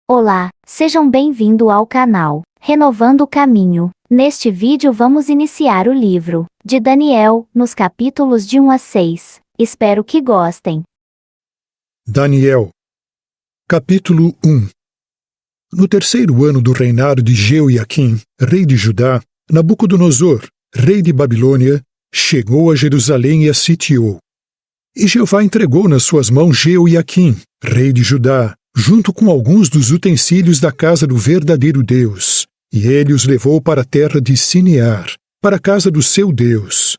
Olá, sejam bem-vindos ao canal Renovando o Caminho. Neste vídeo vamos iniciar o livro de Daniel, nos capítulos de 1 a 6. Espero que gostem. Daniel, capítulo 1. No terceiro ano do reinado de Jeoiaquim, rei de Judá, Nabucodonosor, rei de Babilônia, chegou a Jerusalém e a sitiou. E Jeová entregou nas suas mãos Jeoiaquim, rei de Judá, junto com alguns dos utensílios da casa do verdadeiro Deus, e ele os levou para a terra de Sinear, para a casa do seu Deus.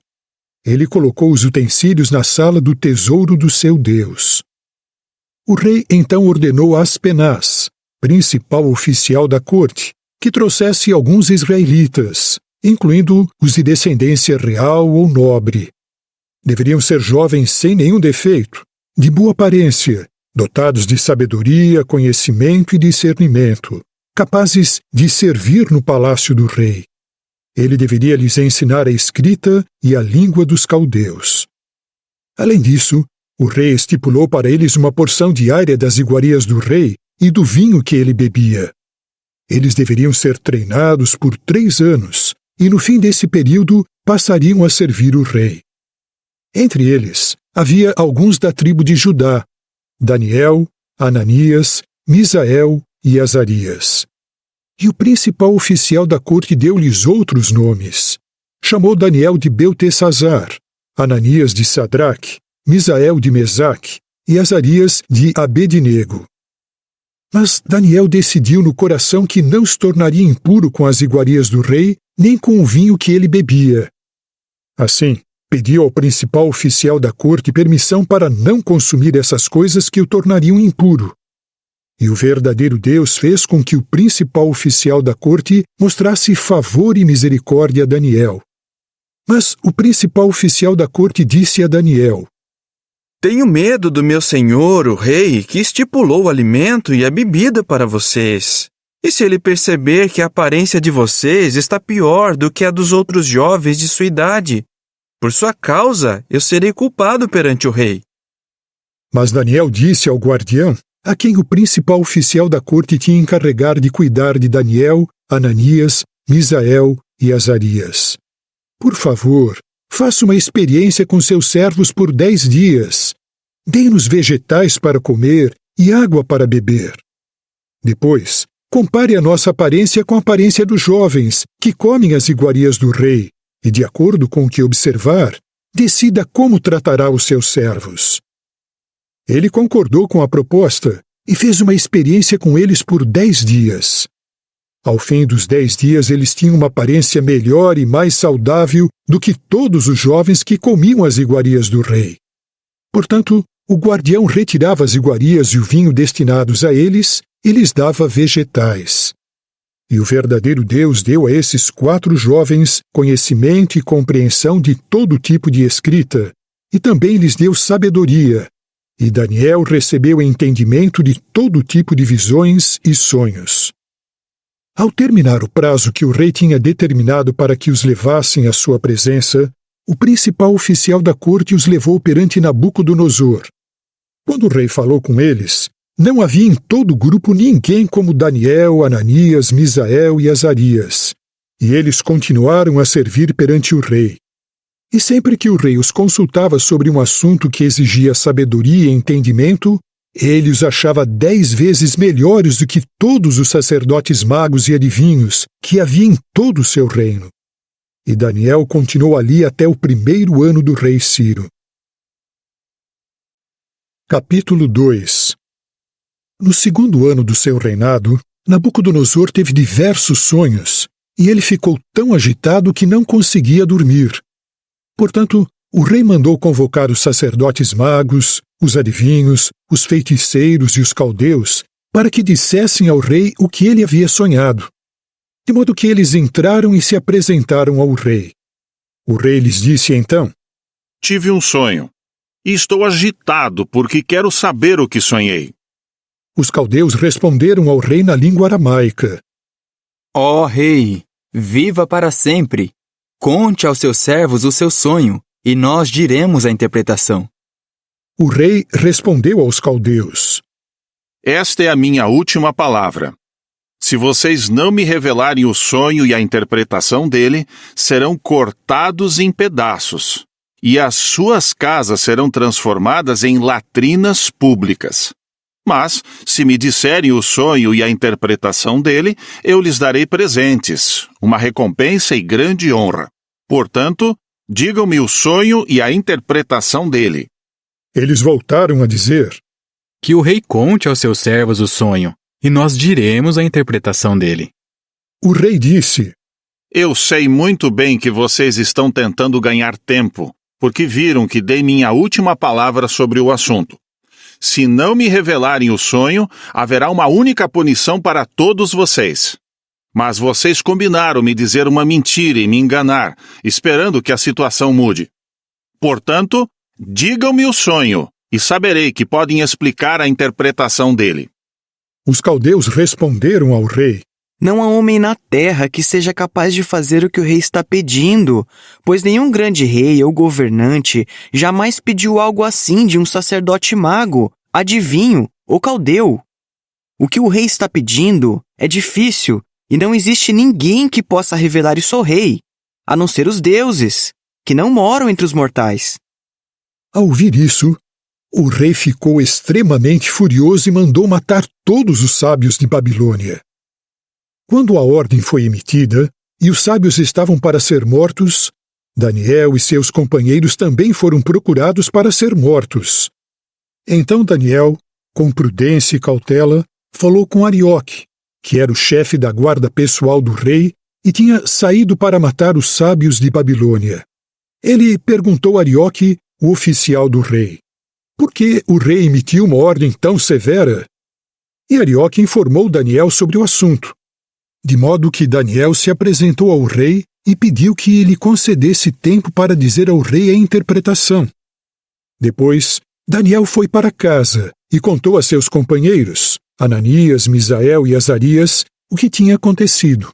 Ele colocou os utensílios na sala do tesouro do seu Deus. O rei então ordenou a Aspenaz, principal oficial da corte, que trouxesse alguns israelitas, incluindo os de descendência real ou nobre. Deveriam ser jovens sem nenhum defeito, de boa aparência, dotados de sabedoria, conhecimento e discernimento, capazes de servir no palácio do rei. Ele deveria lhes ensinar a escrita e a língua dos caldeus. Além disso, o rei estipulou para eles uma porção diária das iguarias do rei e do vinho que ele bebia. Eles deveriam ser treinados por 3 anos, e no fim desse período passariam a servir o rei. Entre eles, havia alguns da tribo de Judá: Daniel, Ananias, Misael e Azarias. E o principal oficial da corte deu-lhes outros nomes. Chamou Daniel de Beltesazar, Ananias de Sadraque, Misael de Mesaque e Azarias de Abednego. Mas Daniel decidiu no coração que não se tornaria impuro com as iguarias do rei, nem com o vinho que ele bebia. Assim, pediu ao principal oficial da corte permissão para não consumir essas coisas que o tornariam impuro. E o verdadeiro Deus fez com que o principal oficial da corte mostrasse favor e misericórdia a Daniel. Mas o principal oficial da corte disse a Daniel: Tenho medo do meu senhor, o rei, que estipulou o alimento e a bebida para vocês. E se ele perceber que a aparência de vocês está pior do que a dos outros jovens de sua idade? Por sua causa, eu serei culpado perante o rei. Mas Daniel disse ao guardião, a quem o principal oficial da corte tinha encarregado de cuidar de Daniel, Ananias, Misael e Azarias: Por favor, faça uma experiência com seus servos por 10 dias. Dê-nos vegetais para comer e água para beber. Depois, compare a nossa aparência com a aparência dos jovens, que comem as iguarias do rei, e, de acordo com o que observar, decida como tratará os seus servos. Ele concordou com a proposta e fez uma experiência com eles por 10 dias. Ao fim dos 10 dias, eles tinham uma aparência melhor e mais saudável do que todos os jovens que comiam as iguarias do rei. Portanto, o guardião retirava as iguarias e o vinho destinados a eles e lhes dava vegetais. E o verdadeiro Deus deu a esses 4 jovens conhecimento e compreensão de todo tipo de escrita, e também lhes deu sabedoria, e Daniel recebeu entendimento de todo tipo de visões e sonhos. Ao terminar o prazo que o rei tinha determinado para que os levassem à sua presença, o principal oficial da corte os levou perante Nabucodonosor. Quando o rei falou com eles, não havia em todo o grupo ninguém como Daniel, Ananias, Misael e Azarias, e eles continuaram a servir perante o rei. E sempre que o rei os consultava sobre um assunto que exigia sabedoria e entendimento, ele os achava 10 vezes melhores do que todos os sacerdotes magos e adivinhos que havia em todo o seu reino. E Daniel continuou ali até o 1º ano do rei Ciro. Capítulo 2. No 2º ano do seu reinado, Nabucodonosor teve diversos sonhos, e ele ficou tão agitado que não conseguia dormir. Portanto, o rei mandou convocar os sacerdotes magos, os adivinhos, os feiticeiros e os caldeus, para que dissessem ao rei o que ele havia sonhado. De modo que eles entraram e se apresentaram ao rei. O rei lhes disse então: Tive um sonho, e estou agitado porque quero saber o que sonhei. Os caldeus responderam ao rei na língua aramaica: Ó rei, viva para sempre! Conte aos seus servos o seu sonho, e nós diremos a interpretação. O rei respondeu aos caldeus: Esta é a minha última palavra. Se vocês não me revelarem o sonho e a interpretação dele, serão cortados em pedaços, e as suas casas serão transformadas em latrinas públicas. Mas, se me disserem o sonho e a interpretação dele, eu lhes darei presentes, uma recompensa e grande honra. Portanto, digam-me o sonho e a interpretação dele. Eles voltaram a dizer: Que o rei conte aos seus servos o sonho, e nós diremos a interpretação dele. O rei disse: Eu sei muito bem que vocês estão tentando ganhar tempo, porque viram que dei minha última palavra sobre o assunto. Se não me revelarem o sonho, haverá uma única punição para todos vocês. Mas vocês combinaram me dizer uma mentira e me enganar, esperando que a situação mude. Portanto, digam-me o sonho, e saberei que podem explicar a interpretação dele. Os caldeus responderam ao rei: Não há homem na terra que seja capaz de fazer o que o rei está pedindo, pois nenhum grande rei ou governante jamais pediu algo assim de um sacerdote mago, adivinho ou caldeu. O que o rei está pedindo é difícil e não existe ninguém que possa revelar isso ao rei, a não ser os deuses, que não moram entre os mortais. Ao ouvir isso, o rei ficou extremamente furioso e mandou matar todos os sábios de Babilônia. Quando a ordem foi emitida e os sábios estavam para ser mortos, Daniel e seus companheiros também foram procurados para ser mortos. Então Daniel, com prudência e cautela, falou com Arioque, que era o chefe da guarda pessoal do rei e tinha saído para matar os sábios de Babilônia. Ele perguntou a Arioque, o oficial do rei: por que o rei emitiu uma ordem tão severa? E Arioque informou Daniel sobre o assunto, de modo que Daniel se apresentou ao rei e pediu que lhe concedesse tempo para dizer ao rei a interpretação. Depois, Daniel foi para casa e contou a seus companheiros, Ananias, Misael e Azarias, o que tinha acontecido.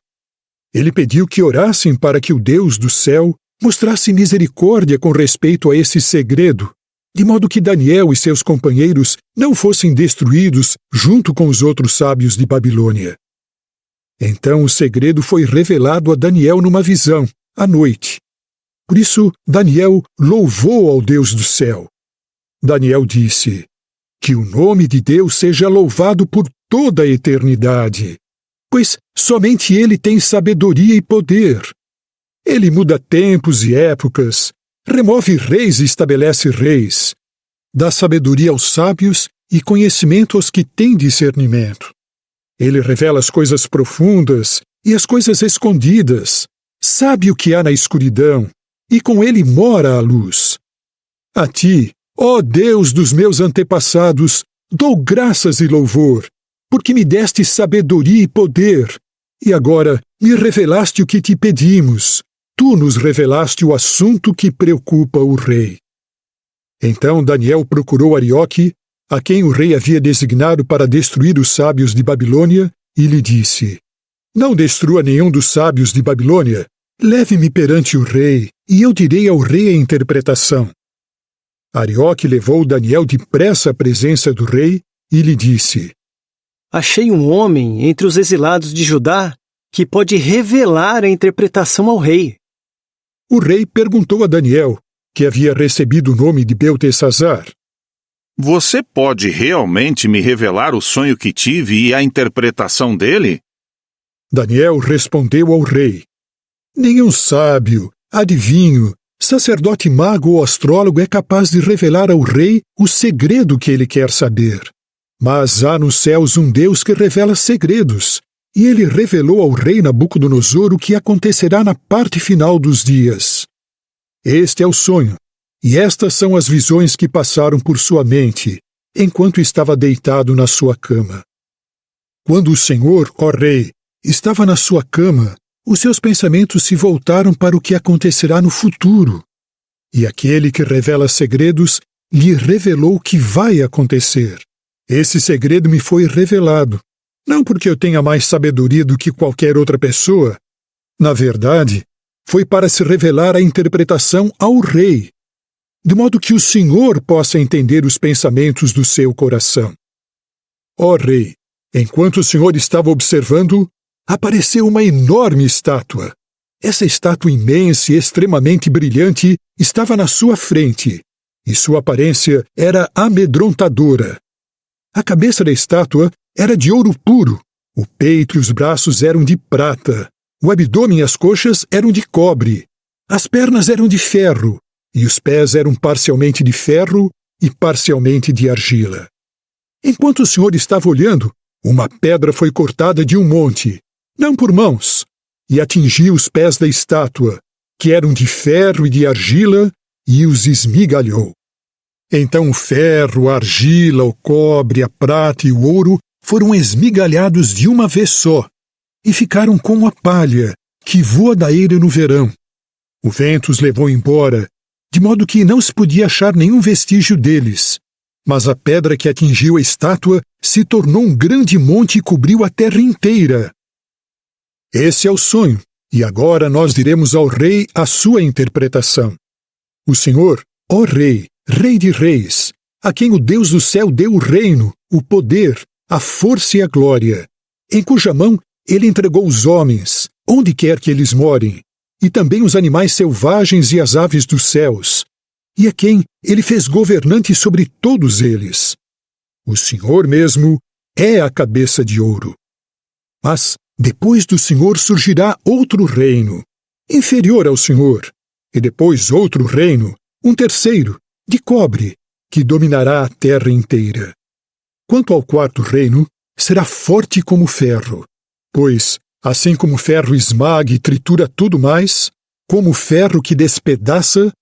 Ele pediu que orassem para que o Deus do céu mostrasse misericórdia com respeito a esse segredo, de modo que Daniel e seus companheiros não fossem destruídos junto com os outros sábios de Babilônia. Então o segredo foi revelado a Daniel numa visão, à noite. Por isso, Daniel louvou ao Deus do céu. Daniel disse: que o nome de Deus seja louvado por toda a eternidade, pois somente Ele tem sabedoria e poder. Ele muda tempos e épocas, remove reis e estabelece reis, dá sabedoria aos sábios e conhecimento aos que têm discernimento. Ele revela as coisas profundas e as coisas escondidas, sabe o que há na escuridão, e com ele mora a luz. A ti, ó Deus dos meus antepassados, dou graças e louvor, porque me deste sabedoria e poder, e agora me revelaste o que te pedimos. Tu nos revelaste o assunto que preocupa o rei. Então Daniel procurou Arioque, a quem o rei havia designado para destruir os sábios de Babilônia, e lhe disse: não destrua nenhum dos sábios de Babilônia. Leve-me perante o rei, e eu direi ao rei a interpretação. Arioque levou Daniel depressa à presença do rei e lhe disse: achei um homem entre os exilados de Judá que pode revelar a interpretação ao rei. O rei perguntou a Daniel, que havia recebido o nome de Beltesazar: você pode realmente me revelar o sonho que tive e a interpretação dele? Daniel respondeu ao rei: nenhum sábio, adivinho, sacerdote mago ou astrólogo é capaz de revelar ao rei o segredo que ele quer saber. Mas há nos céus um Deus que revela segredos, e ele revelou ao rei Nabucodonosor o que acontecerá na parte final dos dias. Este é o sonho, e estas são as visões que passaram por sua mente, enquanto estava deitado na sua cama. Quando o Senhor, ó rei, estava na sua cama, os seus pensamentos se voltaram para o que acontecerá no futuro. E aquele que revela segredos lhe revelou o que vai acontecer. Esse segredo me foi revelado, não porque eu tenha mais sabedoria do que qualquer outra pessoa. Na verdade, foi para se revelar a interpretação ao rei, de modo que o Senhor possa entender os pensamentos do seu coração. Ó rei, enquanto o senhor estava observando, apareceu uma enorme estátua. Essa estátua imensa e extremamente brilhante estava na sua frente, e sua aparência era amedrontadora. A cabeça da estátua era de ouro puro, o peito e os braços eram de prata, o abdômen e as coxas eram de cobre, as pernas eram de ferro, e os pés eram parcialmente de ferro e parcialmente de argila. Enquanto o senhor estava olhando, uma pedra foi cortada de um monte, não por mãos, e atingiu os pés da estátua, que eram de ferro e de argila, e os esmigalhou. Então o ferro, a argila, o cobre, a prata e o ouro foram esmigalhados de uma vez só, e ficaram como a palha, que voa da eira no verão. O vento os levou embora, de modo que não se podia achar nenhum vestígio deles. Mas a pedra que atingiu a estátua se tornou um grande monte e cobriu a terra inteira. Esse é o sonho, e agora nós diremos ao rei a sua interpretação. O Senhor, ó Rei, Rei de reis, a quem o Deus do céu deu o reino, o poder, a força e a glória, em cuja mão ele entregou os homens, onde quer que eles morem, e também os animais selvagens e as aves dos céus, e a quem ele fez governante sobre todos eles. O Senhor mesmo é a cabeça de ouro. Mas depois do Senhor surgirá outro reino, inferior ao Senhor, e depois outro reino, um terceiro, de cobre, que dominará a terra inteira. Quanto ao quarto reino, será forte como ferro, pois, assim como o ferro esmaga e tritura tudo mais, como o ferro que despedaça,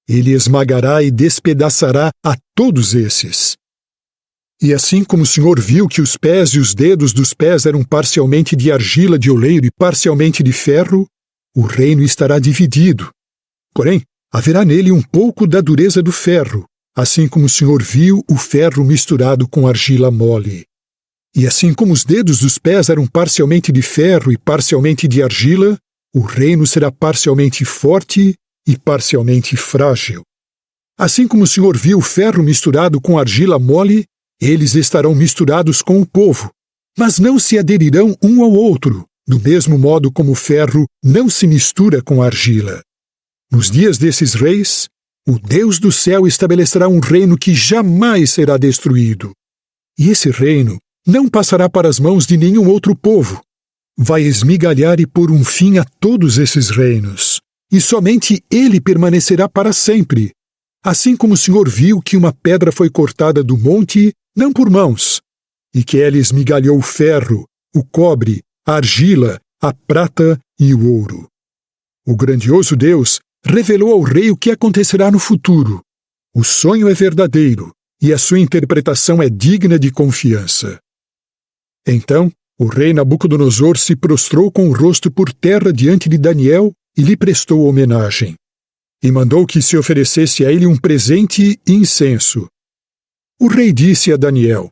ele esmagará e despedaçará a todos esses. E assim como o Senhor viu que os pés e os dedos dos pés eram parcialmente de argila de oleiro e parcialmente de ferro, o reino estará dividido. Porém, haverá nele um pouco da dureza do ferro, assim como o Senhor viu o ferro misturado com argila mole. E assim como os dedos dos pés eram parcialmente de ferro e parcialmente de argila, o reino será parcialmente forte e parcialmente frágil. Assim como o Senhor viu o ferro misturado com argila mole, eles estarão misturados com o povo, mas não se aderirão um ao outro, do mesmo modo como o ferro não se mistura com a argila. Nos dias desses reis, o Deus do céu estabelecerá um reino que jamais será destruído. E esse reino não passará para as mãos de nenhum outro povo. Vai esmigalhar e pôr um fim a todos esses reinos, e somente ele permanecerá para sempre. Assim como o Senhor viu que uma pedra foi cortada do monte, não por mãos, e que ela esmigalhou o ferro, o cobre, a argila, a prata e o ouro. O grandioso Deus revelou ao rei o que acontecerá no futuro. O sonho é verdadeiro, e a sua interpretação é digna de confiança. Então, o rei Nabucodonosor se prostrou com o rosto por terra diante de Daniel e lhe prestou homenagem. E mandou que se oferecesse a ele um presente e incenso. O rei disse a Daniel: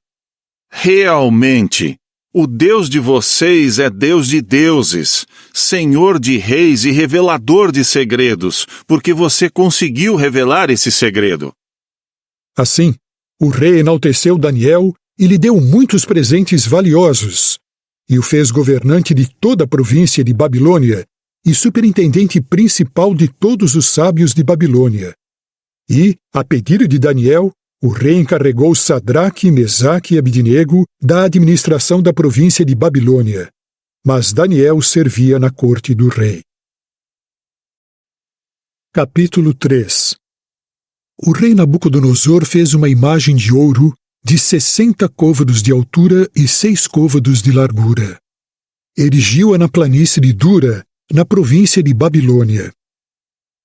Realmente, o Deus de vocês é Deus de deuses, Senhor de reis e revelador de segredos, porque você conseguiu revelar esse segredo. Assim, o rei enalteceu Daniel e lhe deu muitos presentes valiosos, e o fez governante de toda a província de Babilônia e superintendente principal de todos os sábios de Babilônia. E, a pedido de Daniel, o rei encarregou Sadraque, Mesaque e Abidnego da administração da província de Babilônia, mas Daniel servia na corte do rei. Capítulo 3. O rei Nabucodonosor fez uma imagem de ouro de 60 côvados de altura e 6 côvados de largura. Erigiu-a na planície de Dura, na província de Babilônia.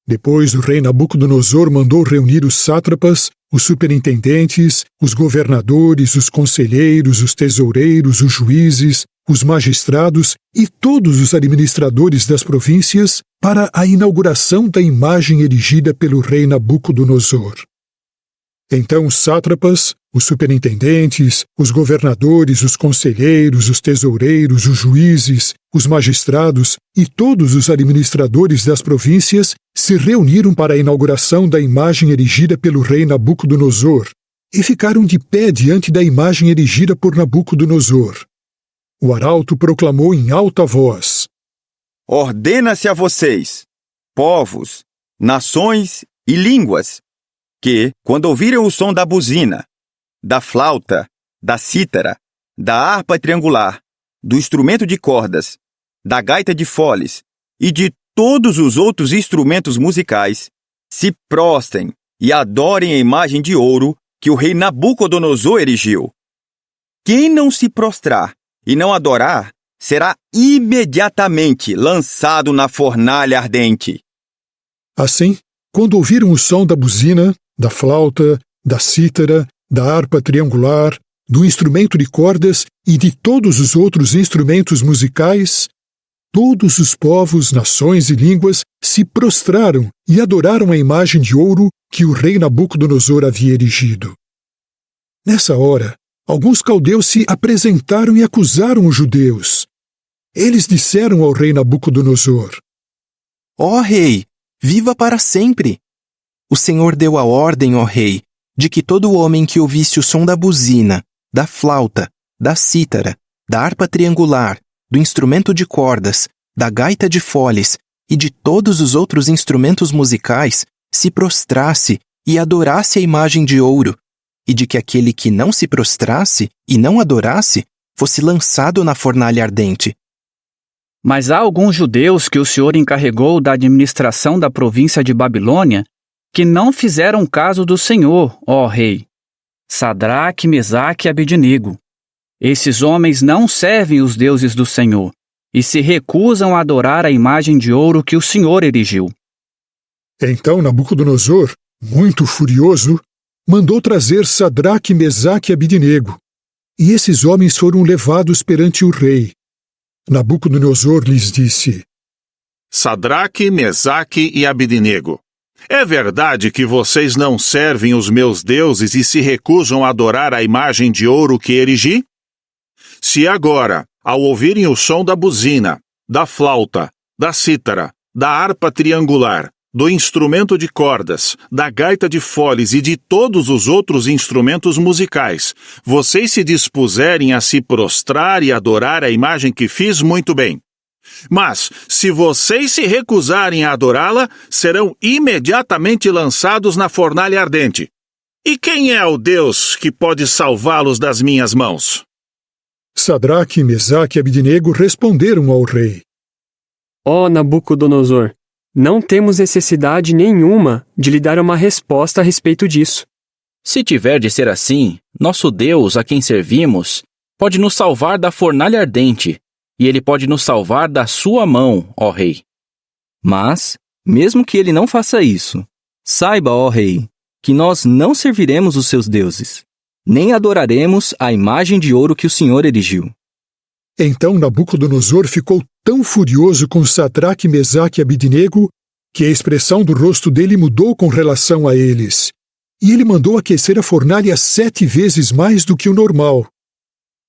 Depois o rei Nabucodonosor mandou reunir os sátrapas, os superintendentes, os governadores, os conselheiros, os tesoureiros, os juízes, os magistrados e todos os administradores das províncias para a inauguração da imagem erigida pelo rei Nabucodonosor. Então os sátrapas, os superintendentes, os governadores, os conselheiros, os tesoureiros, os juízes, os magistrados e todos os administradores das províncias se reuniram para a inauguração da imagem erigida pelo rei Nabucodonosor, e ficaram de pé diante da imagem erigida por Nabucodonosor. O arauto proclamou em alta voz: Ordena-se a vocês, povos, nações e línguas, que, quando ouvirem o som da buzina, da flauta, da cítara, da harpa triangular, do instrumento de cordas, da gaita de foles e de todos os outros instrumentos musicais, se prostrem e adorem a imagem de ouro que o rei Nabucodonosor erigiu. Quem não se prostrar e não adorar será imediatamente lançado na fornalha ardente. Assim, quando ouviram o som da buzina, da flauta, da cítara, da harpa triangular, do instrumento de cordas e de todos os outros instrumentos musicais, todos os povos, nações e línguas se prostraram e adoraram a imagem de ouro que o rei Nabucodonosor havia erigido. Nessa hora, alguns caldeus se apresentaram e acusaram os judeus. Eles disseram ao rei Nabucodonosor: Ó rei, viva para sempre! O Senhor deu a ordem, ó rei, de que todo homem que ouvisse o som da buzina, da flauta, da cítara, da harpa triangular, do instrumento de cordas, da gaita de foles e de todos os outros instrumentos musicais se prostrasse e adorasse a imagem de ouro, e de que aquele que não se prostrasse e não adorasse fosse lançado na fornalha ardente. Mas há alguns judeus que o Senhor encarregou da administração da província de Babilônia que não fizeram caso do Senhor, ó rei. Sadraque, Mesaque e Abednego. Esses homens não servem os deuses do Senhor e se recusam a adorar a imagem de ouro que o Senhor erigiu. Então Nabucodonosor, muito furioso, mandou trazer Sadraque, Mesaque e Abednego, e esses homens foram levados perante o rei. Nabucodonosor lhes disse: Sadraque, Mesaque e Abednego, é verdade que vocês não servem os meus deuses e se recusam a adorar a imagem de ouro que erigi? Se agora, ao ouvirem o som da buzina, da flauta, da cítara, da harpa triangular, do instrumento de cordas, da gaita de foles e de todos os outros instrumentos musicais, vocês se dispuserem a se prostrar e adorar a imagem que fiz, muito bem. Mas, se vocês se recusarem a adorá-la, serão imediatamente lançados na fornalha ardente. E quem é o Deus que pode salvá-los das minhas mãos? Sadraque, Mesaque e Abednego responderam ao rei: Ó Nabucodonosor, não temos necessidade nenhuma de lhe dar uma resposta a respeito disso. Se tiver de ser assim, nosso Deus, a quem servimos, pode nos salvar da fornalha ardente, e ele pode nos salvar da sua mão, ó rei. Mas, mesmo que ele não faça isso, saiba, ó rei, que nós não serviremos os seus deuses, nem adoraremos a imagem de ouro que o Senhor erigiu. Então Nabucodonosor ficou tão furioso com Sadraque, Mesaque e Abednego que a expressão do rosto dele mudou com relação a eles, e ele mandou aquecer a fornalha 7 vezes mais do que o normal.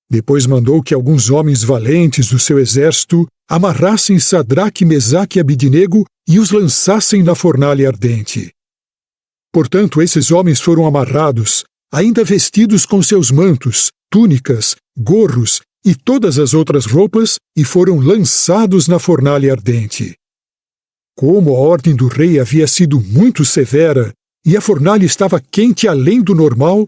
Depois mandou que alguns homens valentes do seu exército amarrassem Sadraque, Mesaque e Abednego e os lançassem na fornalha ardente. Portanto, esses homens foram amarrados, ainda vestidos com seus mantos, túnicas, gorros e todas as outras roupas, e foram lançados na fornalha ardente. Como a ordem do rei havia sido muito severa e a fornalha estava quente além do normal,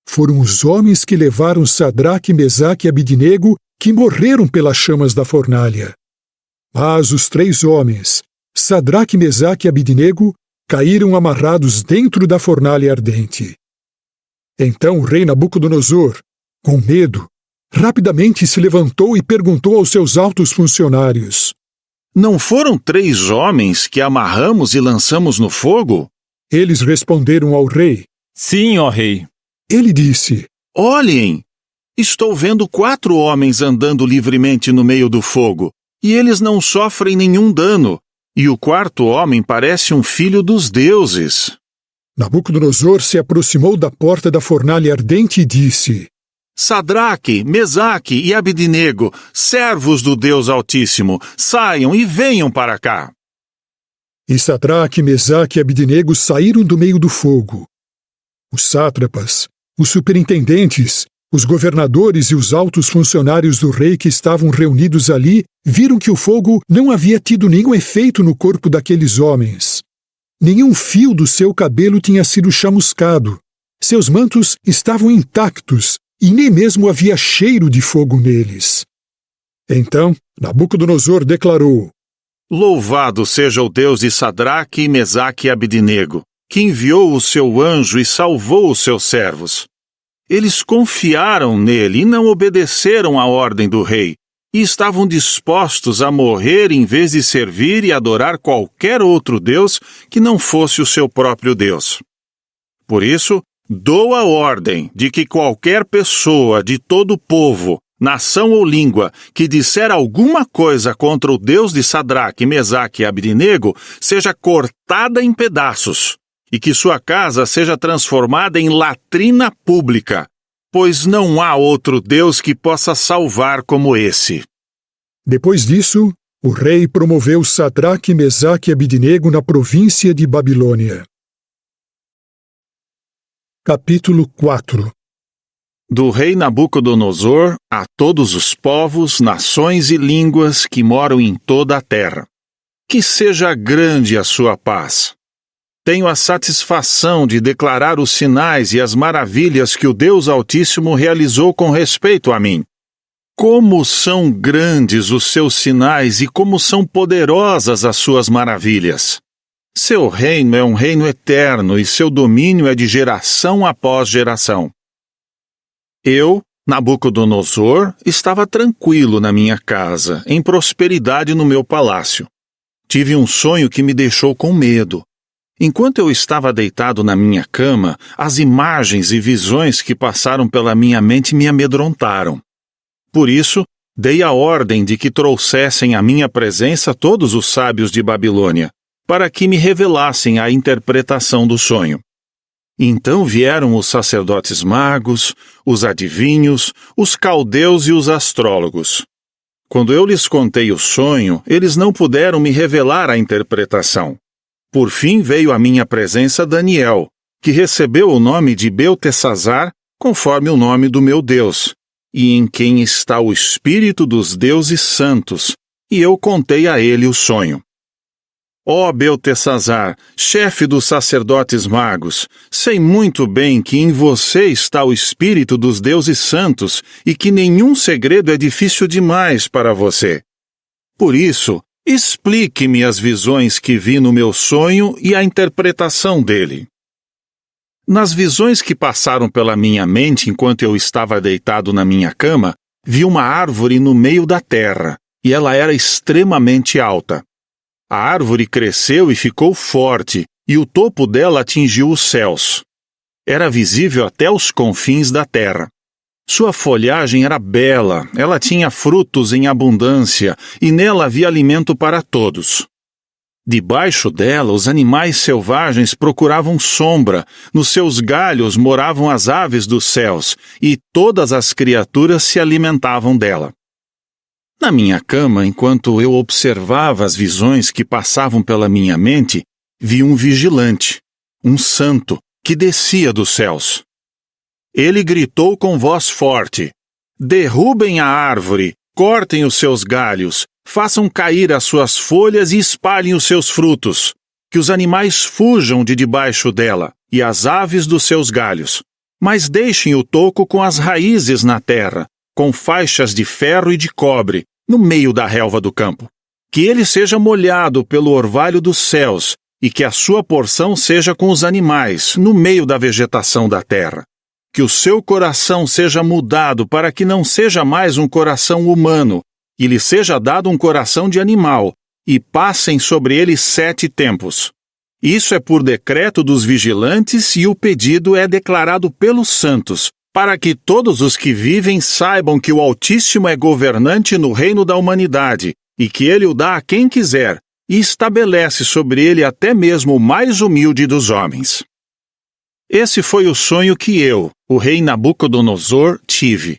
foram os homens que levaram Sadraque, Mesaque e Abednego que morreram pelas chamas da fornalha. Mas os 3 homens, Sadraque, Mesaque e Abednego, caíram amarrados dentro da fornalha ardente. Então o rei Nabucodonosor, com medo, rapidamente se levantou e perguntou aos seus altos funcionários: Não foram 3 homens que amarramos e lançamos no fogo? Eles responderam ao rei: Sim, ó rei. Ele disse: Olhem, estou vendo 4 homens andando livremente no meio do fogo, e eles não sofrem nenhum dano, e o 4º homem parece um filho dos deuses. Nabucodonosor se aproximou da porta da fornalha ardente e disse: Sadraque, Mesaque e Abednego, servos do Deus Altíssimo, saiam e venham para cá. E Sadraque, Mesaque e Abednego saíram do meio do fogo. Os sátrapas, Os superintendentes, os governadores e os altos funcionários do rei que estavam reunidos ali viram que o fogo não havia tido nenhum efeito no corpo daqueles homens. Nenhum fio do seu cabelo tinha sido chamuscado. Seus mantos estavam intactos e nem mesmo havia cheiro de fogo neles. Então, Nabucodonosor declarou: Louvado seja o Deus de Sadraque, Mesaque e Abednego, que enviou o seu anjo e salvou os seus servos. Eles confiaram nele e não obedeceram à ordem do rei, e estavam dispostos a morrer em vez de servir e adorar qualquer outro Deus que não fosse o seu próprio Deus. Por isso, dou a ordem de que qualquer pessoa de todo o povo, nação ou língua, que disser alguma coisa contra o Deus de Sadraque, Mesaque e Abednego, seja cortada em pedaços, e que sua casa seja transformada em latrina pública, pois não há outro Deus que possa salvar como esse. Depois disso, o rei promoveu Sadraque, Mesaque e Abednego na província de Babilônia. Capítulo 4. Do rei Nabucodonosor a todos os povos, nações e línguas que moram em toda a terra. Que seja grande a sua paz. Tenho a satisfação de declarar os sinais e as maravilhas que o Deus Altíssimo realizou com respeito a mim. Como são grandes os seus sinais e como são poderosas as suas maravilhas. Seu reino é um reino eterno e seu domínio é de geração após geração. Eu, Nabucodonosor, estava tranquilo na minha casa, em prosperidade no meu palácio. Tive um sonho que me deixou com medo. Enquanto eu estava deitado na minha cama, as imagens e visões que passaram pela minha mente me amedrontaram. Por isso, dei a ordem de que trouxessem à minha presença todos os sábios de Babilônia, para que me revelassem a interpretação do sonho. Então vieram os sacerdotes magos, os adivinhos, os caldeus e os astrólogos. Quando eu lhes contei o sonho, eles não puderam me revelar a interpretação. Por fim veio à minha presença Daniel, que recebeu o nome de Beltesazar, conforme o nome do meu Deus, e em quem está o espírito dos deuses santos, e eu contei a ele o sonho. Ó Beltesazar, chefe dos sacerdotes magos, sei muito bem que em você está o espírito dos deuses santos e que nenhum segredo é difícil demais para você. Por isso, explique-me as visões que vi no meu sonho e a interpretação dele. Nas visões que passaram pela minha mente enquanto eu estava deitado na minha cama, vi uma árvore no meio da terra, e ela era extremamente alta. A árvore cresceu e ficou forte, e o topo dela atingiu os céus. Era visível até os confins da terra. Sua folhagem era bela, ela tinha frutos em abundância, e nela havia alimento para todos. Debaixo dela, os animais selvagens procuravam sombra, nos seus galhos moravam as aves dos céus, e todas as criaturas se alimentavam dela. Na minha cama, enquanto eu observava as visões que passavam pela minha mente, vi um vigilante, um santo, que descia dos céus. Ele gritou com voz forte: derrubem a árvore, cortem os seus galhos, façam cair as suas folhas e espalhem os seus frutos, que os animais fujam de debaixo dela, e as aves dos seus galhos. Mas deixem o toco com as raízes na terra, com faixas de ferro e de cobre, no meio da relva do campo. Que ele seja molhado pelo orvalho dos céus, e que a sua porção seja com os animais, no meio da vegetação da terra. Que o seu coração seja mudado para que não seja mais um coração humano, e lhe seja dado um coração de animal, e passem sobre ele 7 tempos. Isso é por decreto dos vigilantes, e o pedido é declarado pelos santos, para que todos os que vivem saibam que o Altíssimo é governante no reino da humanidade, e que ele o dá a quem quiser, e estabelece sobre ele até mesmo o mais humilde dos homens. Esse foi o sonho que eu, o rei Nabucodonosor, tive.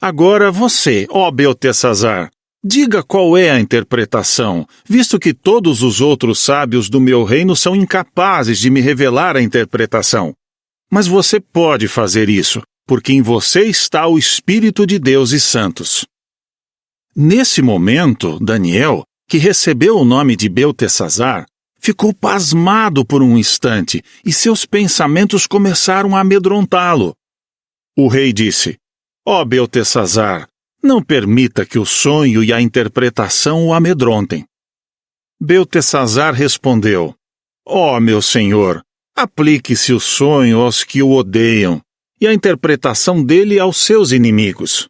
Agora você, ó Beltesazar, diga qual é a interpretação, visto que todos os outros sábios do meu reino são incapazes de me revelar a interpretação. Mas você pode fazer isso, porque em você está o Espírito de Deus e santos. Nesse momento, Daniel, que recebeu o nome de Beltesazar, ficou pasmado por um instante e seus pensamentos começaram a amedrontá-lo. O rei disse: Ó Beltesazar, não permita que o sonho e a interpretação o amedrontem. Beltesazar respondeu: Ó meu senhor, aplique-se o sonho aos que o odeiam e a interpretação dele aos seus inimigos.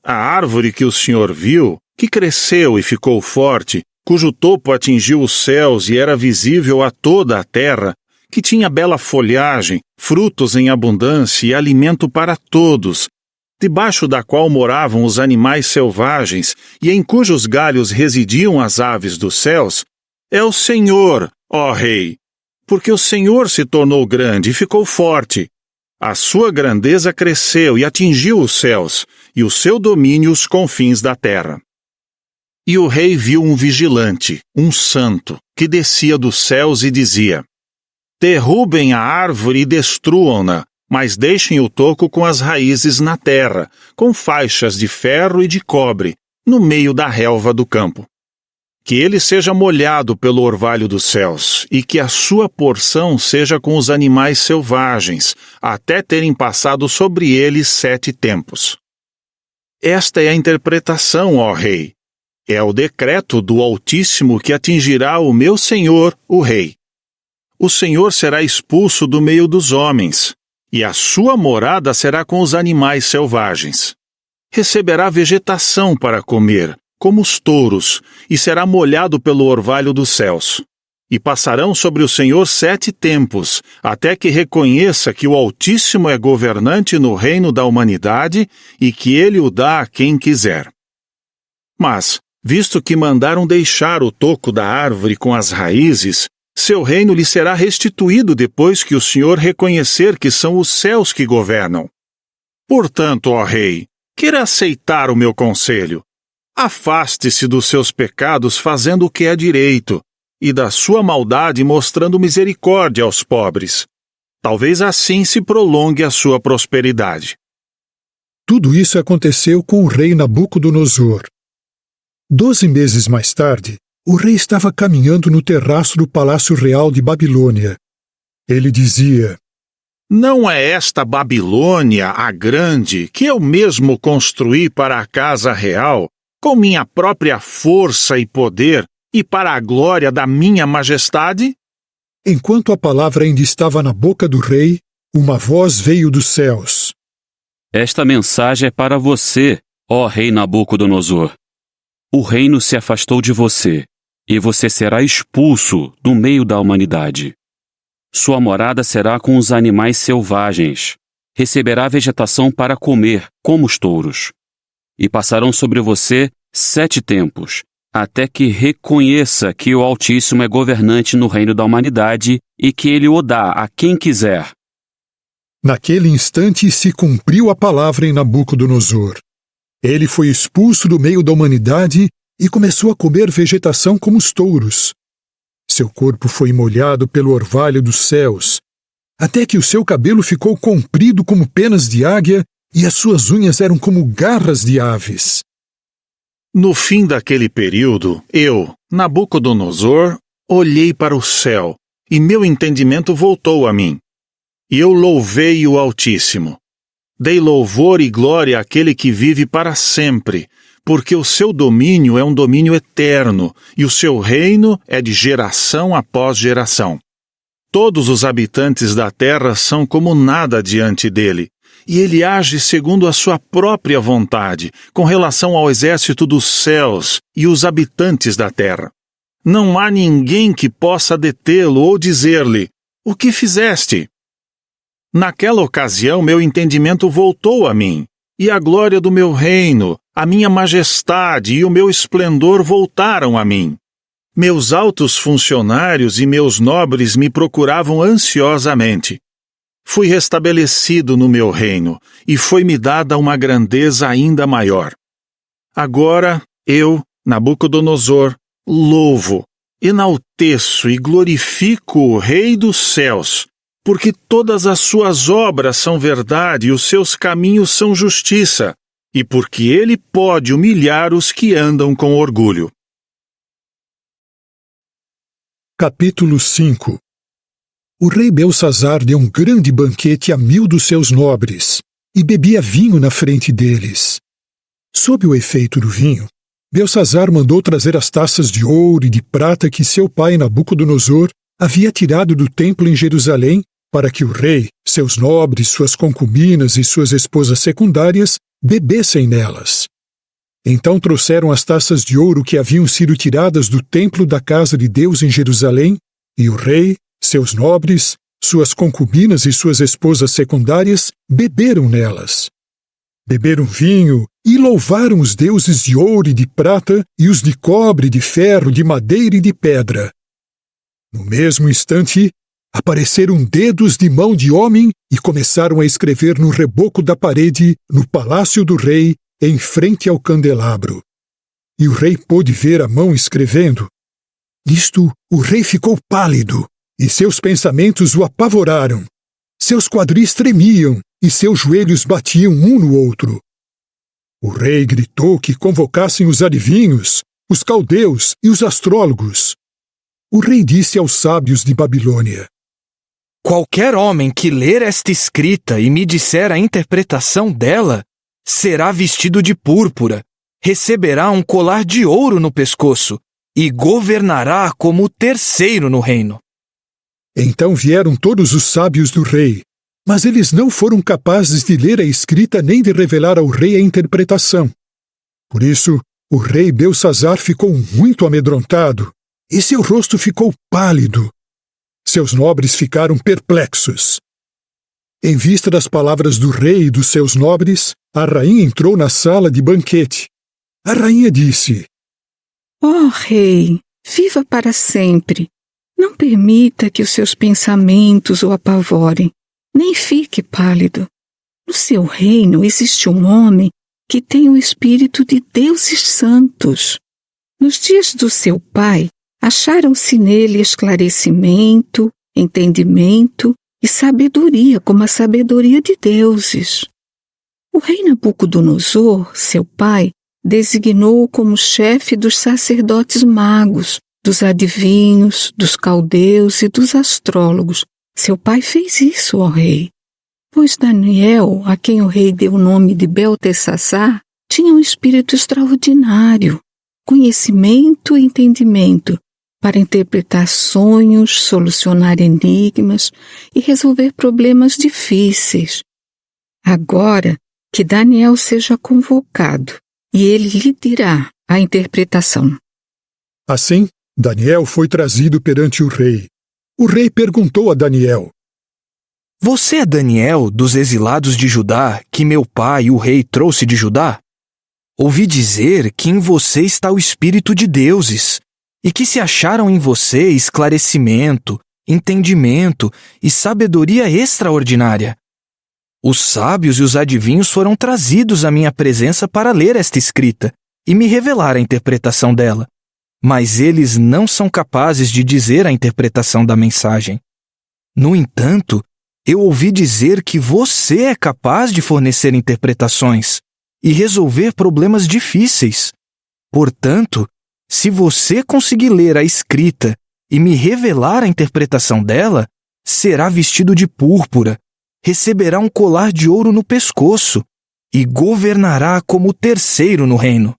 A árvore que o senhor viu, que cresceu e ficou forte, cujo topo atingiu os céus e era visível a toda a terra, que tinha bela folhagem, frutos em abundância e alimento para todos, debaixo da qual moravam os animais selvagens e em cujos galhos residiam as aves dos céus, é o Senhor, ó Rei, porque o Senhor se tornou grande e ficou forte. A sua grandeza cresceu e atingiu os céus, e o seu domínio os confins da terra. E o rei viu um vigilante, um santo, que descia dos céus e dizia: Derrubem a árvore e destruam-na, mas deixem o toco com as raízes na terra, com faixas de ferro e de cobre, no meio da relva do campo. Que ele seja molhado pelo orvalho dos céus, e que a sua porção seja com os animais selvagens, até terem passado sobre eles 7 tempos. Esta é a interpretação, ó rei. É o decreto do Altíssimo que atingirá o meu senhor, o rei. O Senhor será expulso do meio dos homens, e a sua morada será com os animais selvagens. Receberá vegetação para comer, como os touros, e será molhado pelo orvalho dos céus. E passarão sobre o Senhor 7 tempos, até que reconheça que o Altíssimo é governante no reino da humanidade e que ele o dá a quem quiser. Mas, visto que mandaram deixar o toco da árvore com as raízes, seu reino lhe será restituído depois que o Senhor reconhecer que são os céus que governam. Portanto, ó rei, queira aceitar o meu conselho. Afaste-se dos seus pecados fazendo o que é direito, e da sua maldade mostrando misericórdia aos pobres. Talvez assim se prolongue a sua prosperidade. Tudo isso aconteceu com o rei Nabucodonosor. 12 meses mais tarde, o rei estava caminhando no terraço do Palácio Real de Babilônia. Ele dizia: Não é esta Babilônia, a grande, que eu mesmo construí para a casa real, com minha própria força e poder, e para a glória da minha majestade? Enquanto a palavra ainda estava na boca do rei, uma voz veio dos céus. Esta mensagem é para você, ó rei Nabucodonosor. O reino se afastou de você, e você será expulso do meio da humanidade. Sua morada será com os animais selvagens. Receberá vegetação para comer, como os touros. E passarão sobre você 7 tempos, até que reconheça que o Altíssimo é governante no reino da humanidade e que ele o dá a quem quiser. Naquele instante se cumpriu a palavra em Nabucodonosor. Ele foi expulso do meio da humanidade e começou a comer vegetação como os touros. Seu corpo foi molhado pelo orvalho dos céus, até que o seu cabelo ficou comprido como penas de águia e as suas unhas eram como garras de aves. No fim daquele período, eu, Nabucodonosor, olhei para o céu, e meu entendimento voltou a mim. E eu louvei o Altíssimo. Dei louvor e glória àquele que vive para sempre, porque o seu domínio é um domínio eterno, e o seu reino é de geração após geração. Todos os habitantes da terra são como nada diante dele, e ele age segundo a sua própria vontade, com relação ao exército dos céus e os habitantes da terra. Não há ninguém que possa detê-lo ou dizer-lhe: o que fizeste? Naquela ocasião meu entendimento voltou a mim, e a glória do meu reino, a minha majestade e o meu esplendor voltaram a mim. Meus altos funcionários e meus nobres me procuravam ansiosamente. Fui restabelecido no meu reino, e foi-me dada uma grandeza ainda maior. Agora, eu, Nabucodonosor, louvo, enalteço e glorifico o Rei dos céus, porque todas as suas obras são verdade e os seus caminhos são justiça, e porque ele pode humilhar os que andam com orgulho. Capítulo 5. O rei Belsazar deu um grande banquete a 1000 dos seus nobres, e bebia vinho na frente deles. Sob o efeito do vinho, Belsazar mandou trazer as taças de ouro e de prata que seu pai Nabucodonosor havia tirado do templo em Jerusalém, para que o rei, seus nobres, suas concubinas e suas esposas secundárias bebessem nelas. Então trouxeram as taças de ouro que haviam sido tiradas do templo da casa de Deus em Jerusalém, e o rei, seus nobres, suas concubinas e suas esposas secundárias beberam nelas. Beberam vinho e louvaram os deuses de ouro e de prata e os de cobre, de ferro, de madeira e de pedra. No mesmo instante, apareceram dedos de mão de homem e começaram a escrever no reboco da parede, no palácio do rei, em frente ao candelabro. E o rei pôde ver a mão escrevendo. Nisto, o rei ficou pálido, e seus pensamentos o apavoraram. Seus quadris tremiam, e seus joelhos batiam um no outro. O rei gritou que convocassem os adivinhos, os caldeus e os astrólogos. O rei disse aos sábios de Babilônia: Qualquer homem que ler esta escrita e me disser a interpretação dela, será vestido de púrpura, receberá um colar de ouro no pescoço e governará como o terceiro no reino. Então vieram todos os sábios do rei, mas eles não foram capazes de ler a escrita nem de revelar ao rei a interpretação. Por isso, o rei Belsazar ficou muito amedrontado, e seu rosto ficou pálido. Seus nobres ficaram perplexos. Em vista das palavras do rei e dos seus nobres, a rainha entrou na sala de banquete. A rainha disse: Ó rei, viva para sempre. Não permita que os seus pensamentos o apavorem, nem fique pálido. No seu reino existe um homem que tem o espírito de deuses santos. Nos dias do seu pai, acharam-se nele esclarecimento, entendimento e sabedoria como a sabedoria de deuses. O rei Nabucodonosor, seu pai, designou-o como chefe dos sacerdotes magos, dos adivinhos, dos caldeus e dos astrólogos. Seu pai fez isso, ó rei. Pois Daniel, a quem o rei deu o nome de Beltesazar, tinha um espírito extraordinário, conhecimento e entendimento, para interpretar sonhos, solucionar enigmas e resolver problemas difíceis. Agora, que Daniel seja convocado, e ele lhe dirá a interpretação. Assim, Daniel foi trazido perante o rei. O rei perguntou a Daniel: Você é Daniel, dos exilados de Judá, que meu pai, o rei, trouxe de Judá? Ouvi dizer que em você está o espírito de deuses, e que se acharam em você esclarecimento, entendimento e sabedoria extraordinária. Os sábios e os adivinhos foram trazidos à minha presença para ler esta escrita e me revelar a interpretação dela, mas eles não são capazes de dizer a interpretação da mensagem. No entanto, eu ouvi dizer que você é capaz de fornecer interpretações e resolver problemas difíceis. Portanto, se você conseguir ler a escrita e me revelar a interpretação dela, será vestido de púrpura, receberá um colar de ouro no pescoço e governará como o terceiro no reino.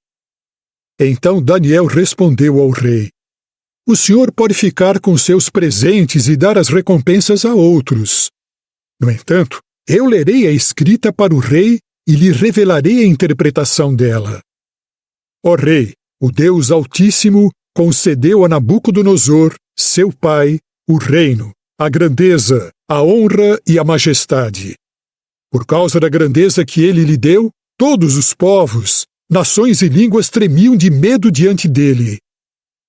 Então Daniel respondeu ao rei: O senhor pode ficar com seus presentes e dar as recompensas a outros. No entanto, eu lerei a escrita para o rei e lhe revelarei a interpretação dela. Ó rei, o Deus Altíssimo concedeu a Nabucodonosor, seu pai, o reino, a grandeza, a honra e a majestade. Por causa da grandeza que ele lhe deu, todos os povos, nações e línguas tremiam de medo diante dele.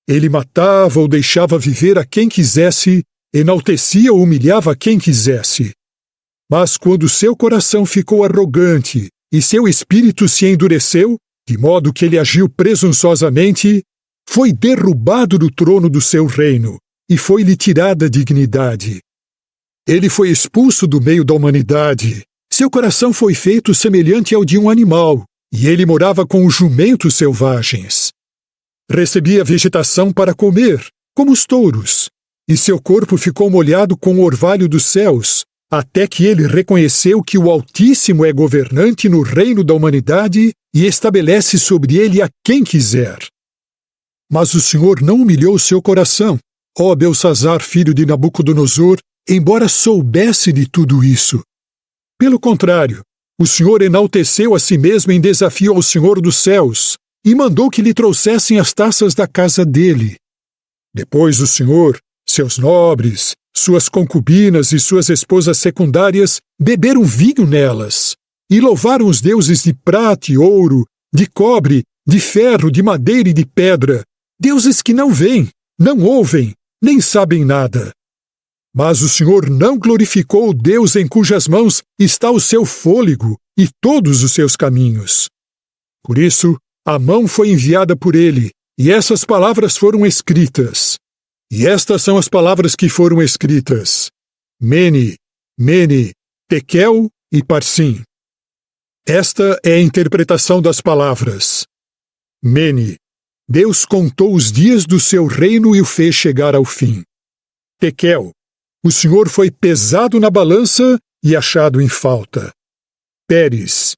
Ele matava ou deixava viver a quem quisesse, enaltecia ou humilhava a quem quisesse. Mas quando seu coração ficou arrogante e seu espírito se endureceu, de modo que ele agiu presunçosamente, foi derrubado do trono do seu reino e foi-lhe tirada a dignidade. Ele foi expulso do meio da humanidade. Seu coração foi feito semelhante ao de um animal, e ele morava com os jumentos selvagens. Recebia vegetação para comer, como os touros, e seu corpo ficou molhado com o orvalho dos céus, até que ele reconheceu que o Altíssimo é governante no reino da humanidade e estabelece sobre ele a quem quiser. Mas o Senhor não humilhou seu coração, ó Belsazzar, filho de Nabucodonosor, embora soubesse de tudo isso. Pelo contrário, o Senhor enalteceu a si mesmo em desafio ao Senhor dos céus e mandou que lhe trouxessem as taças da casa dele. Depois o Senhor, seus nobres, suas concubinas e suas esposas secundárias beberam vinho nelas e louvaram os deuses de prata e ouro, de cobre, de ferro, de madeira e de pedra, deuses que não veem, não ouvem, nem sabem nada. Mas o Senhor não glorificou o Deus em cujas mãos está o seu fôlego e todos os seus caminhos. Por isso, a mão foi enviada por ele, e essas palavras foram escritas. E estas são as palavras que foram escritas: Mene, Mene, Tekel e Parsim. Esta é a interpretação das palavras. Mene, Deus contou os dias do seu reino e o fez chegar ao fim. Tekel, o Senhor foi pesado na balança e achado em falta. Pérez,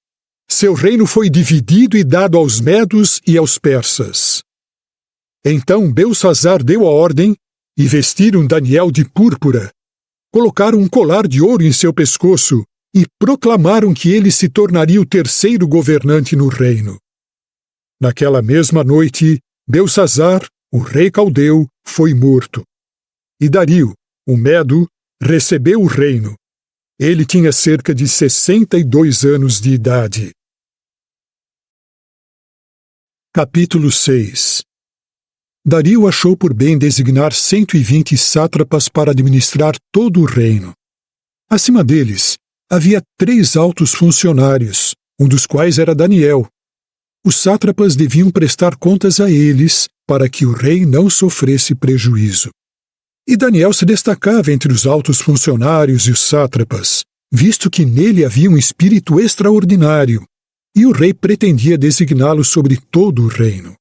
seu reino foi dividido e dado aos medos e aos persas. Então Belsazzar deu a ordem e vestiram Daniel de púrpura. Colocaram um colar de ouro em seu pescoço e proclamaram que ele se tornaria o terceiro governante no reino. Naquela mesma noite, Belsazzar, o rei caldeu, foi morto. E Dario, o Medo, recebeu o reino. Ele tinha cerca de 62 anos de idade. Capítulo 6. Dario achou por bem designar 120 sátrapas para administrar todo o reino. Acima deles, havia 3 altos funcionários, um dos quais era Daniel. Os sátrapas deviam prestar contas a eles para que o rei não sofresse prejuízo. E Daniel se destacava entre os altos funcionários e os sátrapas, visto que nele havia um espírito extraordinário, e o rei pretendia designá-lo sobre todo o reino.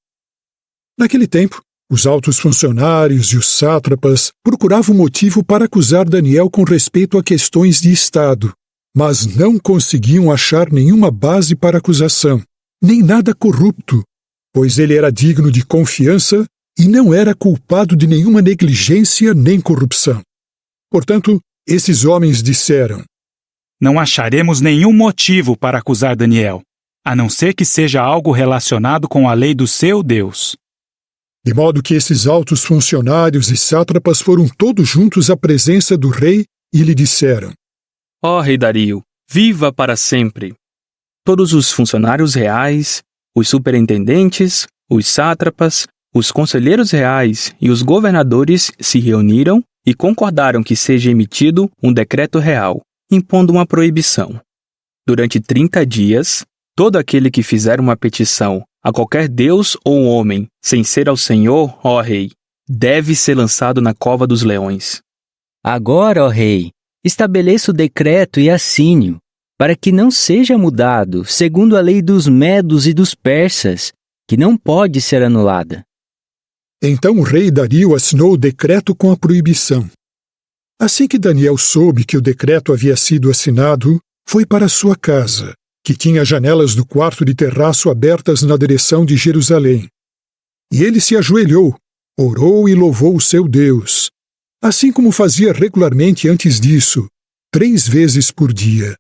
Naquele tempo, os altos funcionários e os sátrapas procuravam motivo para acusar Daniel com respeito a questões de Estado, mas não conseguiam achar nenhuma base para acusação, nem nada corrupto, pois ele era digno de confiança e não era culpado de nenhuma negligência nem corrupção. Portanto, esses homens disseram: Não acharemos nenhum motivo para acusar Daniel, a não ser que seja algo relacionado com a lei do seu Deus. De modo que esses altos funcionários e sátrapas foram todos juntos à presença do rei e lhe disseram: Ó rei Dario, viva para sempre! Todos os funcionários reais, os superintendentes, os sátrapas, os conselheiros reais e os governadores se reuniram e concordaram que seja emitido um decreto real, impondo uma proibição. Durante 30 dias, todo aquele que fizer uma petição a qualquer deus ou homem, sem ser ao Senhor, ó rei, deve ser lançado na cova dos leões. Agora, ó rei, estabeleça o decreto e assine-o, para que não seja mudado, segundo a lei dos medos e dos persas, que não pode ser anulada. Então o rei Dario assinou o decreto com a proibição. Assim que Daniel soube que o decreto havia sido assinado, foi para sua casa, que tinha janelas do quarto de terraço abertas na direção de Jerusalém. E ele se ajoelhou, orou e louvou o seu Deus, assim como fazia regularmente antes disso, 3 vezes por dia.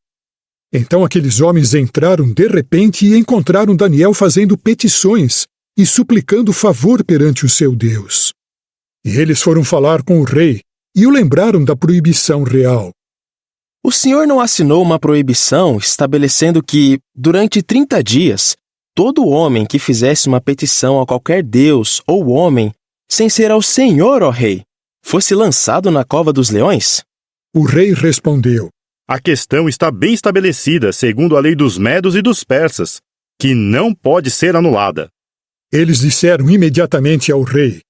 Então aqueles homens entraram de repente e encontraram Daniel fazendo petições e suplicando favor perante o seu Deus. E eles foram falar com o rei e o lembraram da proibição real. O senhor não assinou uma proibição estabelecendo que, durante 30 dias, todo homem que fizesse uma petição a qualquer deus ou homem, sem ser ao Senhor, ó rei, fosse lançado na cova dos leões? O rei respondeu: A questão está bem estabelecida segundo a lei dos medos e dos persas, que não pode ser anulada. Eles disseram imediatamente ao rei: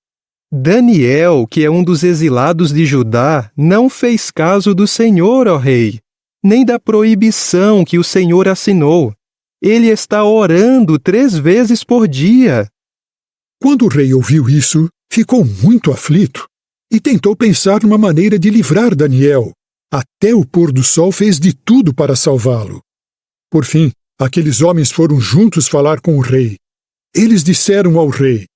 Daniel, que é um dos exilados de Judá, não fez caso do Senhor, ó rei, nem da proibição que o Senhor assinou. Ele está orando 3 vezes por dia. Quando o rei ouviu isso, ficou muito aflito e tentou pensar numa maneira de livrar Daniel. Até o pôr do sol fez de tudo para salvá-lo. Por fim, aqueles homens foram juntos falar com o rei. Eles disseram ao rei: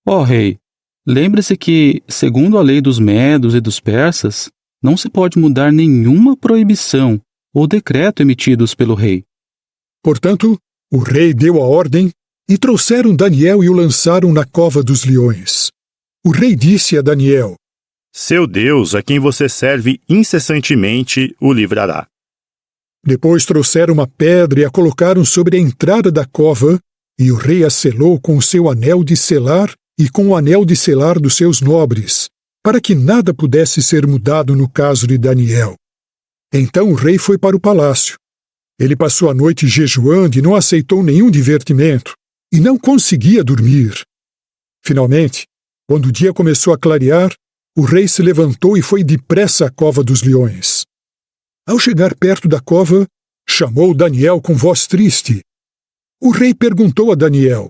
Ó rei, lembre-se que, segundo a lei dos medos e dos persas, não se pode mudar nenhuma proibição ou decreto emitidos pelo rei. Portanto, o rei deu a ordem e trouxeram Daniel e o lançaram na cova dos leões. O rei disse a Daniel: Seu Deus, a quem você serve incessantemente, o livrará. Depois trouxeram uma pedra e a colocaram sobre a entrada da cova, e o rei a selou com o seu anel de selar e com o anel de selar dos seus nobres, para que nada pudesse ser mudado no caso de Daniel. Então o rei foi para o palácio. Ele passou a noite jejuando e não aceitou nenhum divertimento, e não conseguia dormir. Finalmente, quando o dia começou a clarear, o rei se levantou e foi depressa à cova dos leões. Ao chegar perto da cova, chamou Daniel com voz triste. O rei perguntou a Daniel: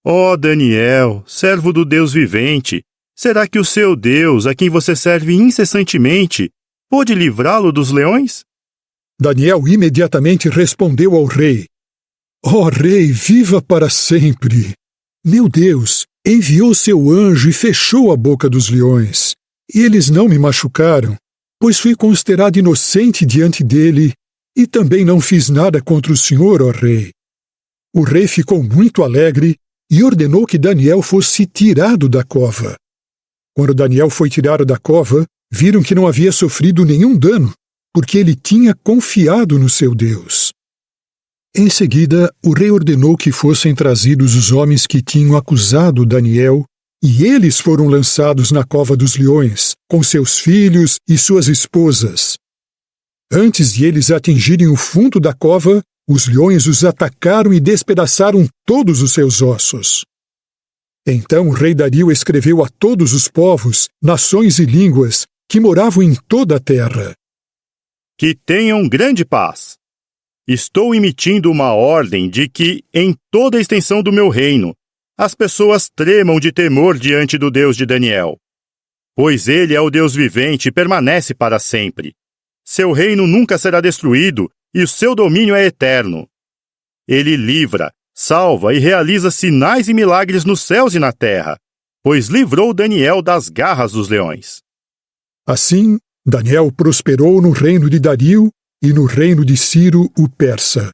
Ó Daniel, servo do Deus vivente, será que o seu Deus, a quem você serve incessantemente, pôde livrá-lo dos leões? Daniel imediatamente respondeu ao rei: Ó rei, viva para sempre! Meu Deus enviou seu anjo e fechou a boca dos leões, e eles não me machucaram, pois fui considerado inocente diante dele, e também não fiz nada contra o senhor, ó rei. O rei ficou muito alegre e ordenou que Daniel fosse tirado da cova. Quando Daniel foi tirado da cova, viram que não havia sofrido nenhum dano, porque ele tinha confiado no seu Deus. Em seguida, o rei ordenou que fossem trazidos os homens que tinham acusado Daniel, e eles foram lançados na cova dos leões, com seus filhos e suas esposas. Antes de eles atingirem o fundo da cova, os leões os atacaram e despedaçaram todos os seus ossos. Então o rei Dario escreveu a todos os povos, nações e línguas que moravam em toda a terra: Que tenham grande paz. Estou emitindo uma ordem de que, em toda a extensão do meu reino, as pessoas tremam de temor diante do Deus de Daniel. Pois ele é o Deus vivente e permanece para sempre. Seu reino nunca será destruído e o seu domínio é eterno. Ele livra, salva e realiza sinais e milagres nos céus e na terra, pois livrou Daniel das garras dos leões. Assim, Daniel prosperou no reino de Dario e no reino de Ciro, o persa.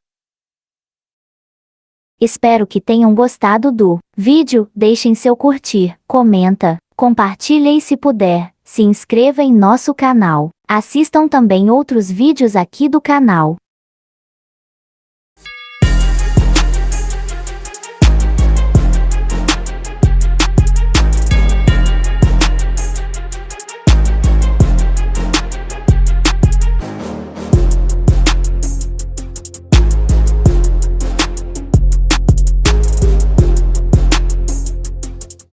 Espero que tenham gostado do vídeo. Deixem seu curtir, comenta, compartilha e, se puder, se inscreva em nosso canal. Assistam também outros vídeos aqui do canal.